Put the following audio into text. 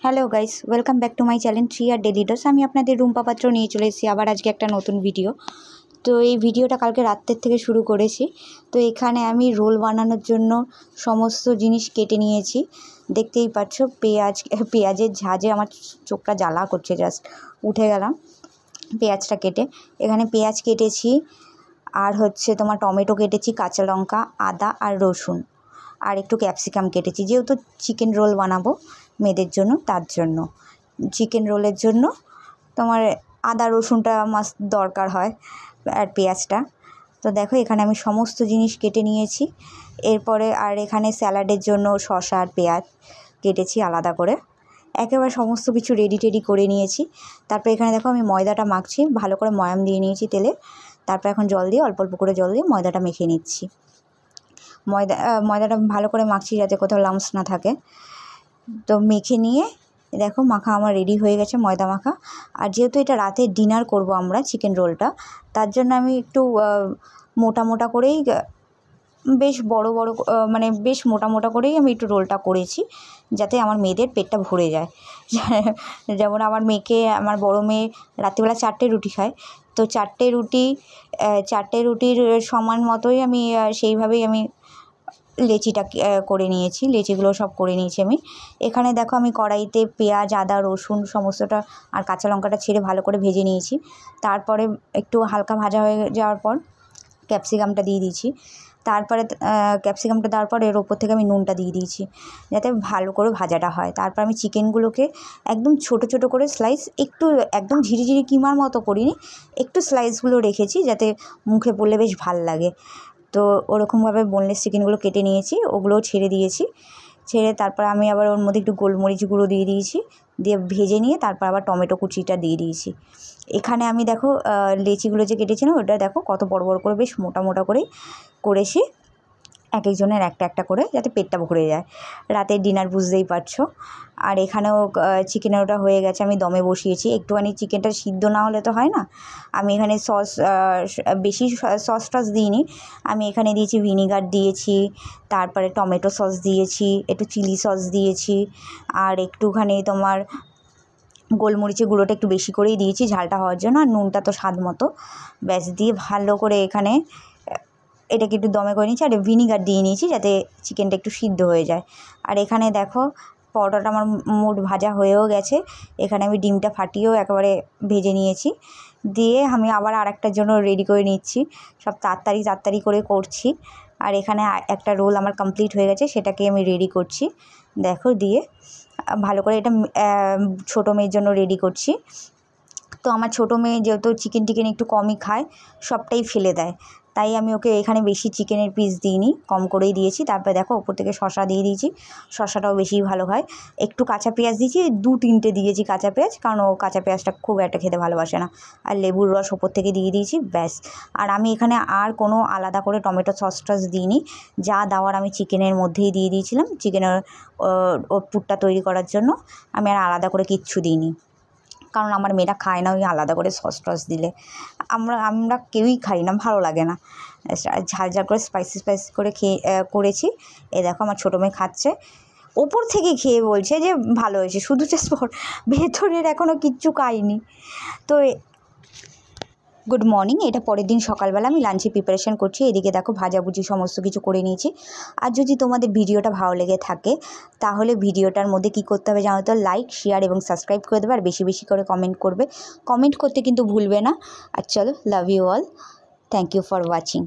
Hello guys, welcome back to my channel three R daily dose. আমি আপনাদের রুম্পা পাত্র নিয়ে চলে এসেছি আবার আজকে একটা নতুন ভিডিও। তো এই ভিডিওটা কালকে রাত্রের থেকে শুরু করেছি। তো এখানে আমি রোল বানানোর জন্য সমস্ত জিনিস কেটে নিয়েছি। দেখতেই পাচ্ছ পেঁয়াজের ঝাঁজে আমার চোখটা জ্বালা করছে, জাস্ট উঠে গেলাম পেঁয়াজটা কেটে। এখানে পেঁয়াজ কেটেছি, আর হচ্ছে তোমার টমেটো কেটেছি, কাঁচা লঙ্কা, আদা আর রসুন, আর একটু ক্যাপসিকাম কেটেছি, যেহেতু চিকেন রোল বানাবো মেয়েদের জন্য, তার জন্য চিকেন রোলের জন্য তোমার আদা রসুনটা মাস্ট দরকার হয়, আর পেঁয়াজটা। তো দেখো এখানে আমি সমস্ত জিনিস কেটে নিয়েছি। এরপরে আর এখানে স্যালাডের জন্য শসা আর পেঁয়াজ কেটেছি আলাদা করে, একেবারে সমস্ত কিছু রেডি করে নিয়েছি। তারপর এখানে দেখো আমি ময়দাটা মাখছি, ভালো করে ময়াম দিয়ে নিয়েছি তেলে। তারপর এখন জল দিয়ে অল্প করে জল দিয়ে ময়দাটা মেখে নিচ্ছি। ময়দাটা ভালো করে মাখছি যাতে কোথাও লাম্পস না থাকে। তো মেখে নিয়ে দেখো মাখা আমার রেডি হয়ে গেছে, ময়দা মাখা। আর যেহেতু এটা রাতে ডিনার করব আমরা চিকেন রোলটা, তার জন্য আমি একটু মোটা করেই, বেশ বড় মানে বেশ মোটা করেই আমি একটু রোলটা করেছি, যাতে আমার মেয়েদের পেটটা ভরে যায়। যেমন আমার বড় মেয়ে রাত্রিবেলা 4টে রুটি খায়, তো 4টে রুটির সমান মতোই আমি সেইভাবেই আমি লেচিটা করে নিয়েছি, লেচিগুলো সব করে নিয়েছি আমি। এখানে দেখো আমি কড়াইতে পেঁয়াজ, আদা, রসুন সমস্তটা আর কাঁচা লঙ্কাটা ছেড়ে ভালো করে ভেজে নিয়েছি। তারপরে একটু হালকা ভাজা হয়ে যাওয়ার পর ক্যাপসিকামটা দিয়ে দিয়েছি। তারপরে ক্যাপসিকামটা দেওয়ার পর এর ওপর থেকে আমি নুনটা দিয়ে দিয়েছি, যাতে ভালো করে ভাজাটা হয়। তারপর আমি চিকেনগুলোকে একদম ছোট করে স্লাইস, একদম ঝিরিঝিরি কিমার মতো করিনি, একটু স্লাইসগুলো রেখেছি যাতে মুখে পড়লে বেশ ভাল লাগে। তো ওরকমভাবে বোনলেস চিকেনগুলো কেটে নিয়েছি, ওগুলোও ছেড়ে দিয়েছি। তারপরে আমি আবার ওর মধ্যে একটু গোলমরিচ গুঁড়ো দিয়ে দিয়েছি, দিয়ে ভেজে নিয়ে তারপর আবার টমেটো কুচিটা দিয়ে দিয়েছি। এখানে আমি দেখো লেচিগুলো যে কেটেছিলাম ওটা দেখো কত বড় করে বেশ মোটা করেই করেছি, এক একজনের একটা করে, যাতে পেটটা ভরে যায়। রাতের ডিনার বুঝতেই পারছো। আর এখানেও চিকেনের ওটা হয়ে গেছে, আমি দমে বসিয়েছি। একটুখানি চিকেনটা সিদ্ধ না হলে তো হয় না। আমি এখানে বেশি সস টস দিইনি, আমি এখানে দিয়েছি ভিনিগার দিয়েছি, তারপরে টমেটো সস দিয়েছি, একটু চিলি সস দিয়েছি, আর একটুখানি তোমার গোলমরিচের গুঁড়োটা একটু বেশি করেই দিয়েছি ঝালটা হওয়ার জন্য, আর নুনটা তো স্বাদ মতো। ব্যাস দিয়ে ভালো করে এখানে এটাকে একটু দমে করে নিয়েছি, আর ভিনিগার দিয়ে নিয়েছি যাতে চিকেনটা একটু সিদ্ধ হয়ে যায়। আর এখানে দেখো পরোটাটা আমার মোট ভাজা হয়েও গেছে। এখানে আমি ডিমটা ফাটিয়েও একেবারে ভেজে নিয়েছি, দিয়ে আমি আবার আরেকটার জন্য রেডি করে নিচ্ছি। সব তাড়াতাড়ি করে করছি। আর এখানে একটা রোল আমার কমপ্লিট হয়ে গেছে, সেটাকে আমি রেডি করছি দেখো, দিয়ে ভালো করে এটা ছোটো মেয়ের জন্য রেডি করছি। তো আমার ছোটো মেয়ে যেহেতু চিকেন একটু কমই খায়, সবটাই ফেলে দেয়, তাই আমি ওকে এখানে বেশি চিকেনের পিস দিইনি, কম করেই দিয়েছি। তারপরে দেখো ওপর থেকে শসা দিয়ে দিয়েছি, শসাটাও বেশি ভালো হয়। একটু কাঁচা পেঁয়াজ দিয়েছি, 2-3টে দিয়েছি কাঁচা পেঁয়াজ, কারণ ও কাঁচা পেঁয়াজটা খুব একটা খেতে ভালোবাসে না। আর লেবুর রস ওপর থেকে দিয়ে দিয়েছি, ব্যাস। আর আমি এখানে আর কোনো আলাদা করে টমেটো সস টস দিইনি, যা দেওয়ার আমি চিকেনের মধ্যেই দিয়ে দিয়েছিলাম। চিকেনের পুরটা তৈরি করার জন্য আমি আর আলাদা করে কিচ্ছু দিইনি, কারণ আমার মেয়েরা খায় না ওই আলাদা করে সস টস দিলে। আমরা কেউই খাই না, ভালো লাগে না। ঝাল করে স্পাইসি করে করেছি। এই দেখো আমার ছোটো মেয়ে খাচ্ছে, ওপর থেকে খেয়ে বলছে যে ভালো হয়েছে, শুধু জাস্ট ভেতরের এখনও কিচ্ছু খাইনি। তো গুড মর্নিং, এটা পরের দিন সকালবেলা আমি লাঞ্চে প্রিপারেশন করছি। এদিকে দেখো ভাজাভুজি সমস্ত কিছু করে নিয়েছি। আর যদি তোমাদের ভিডিওটা ভালো লেগে থাকে, তাহলে ভিডিওটার মধ্যে কী করতে হবে জানো তো, লাইক, শেয়ার এবং সাবস্ক্রাইব করে দেবে, আর বেশি করে কমেন্ট করবে। কমেন্ট করতে কিন্তু ভুলবে না। আর চলো, love you all, thank you for watching.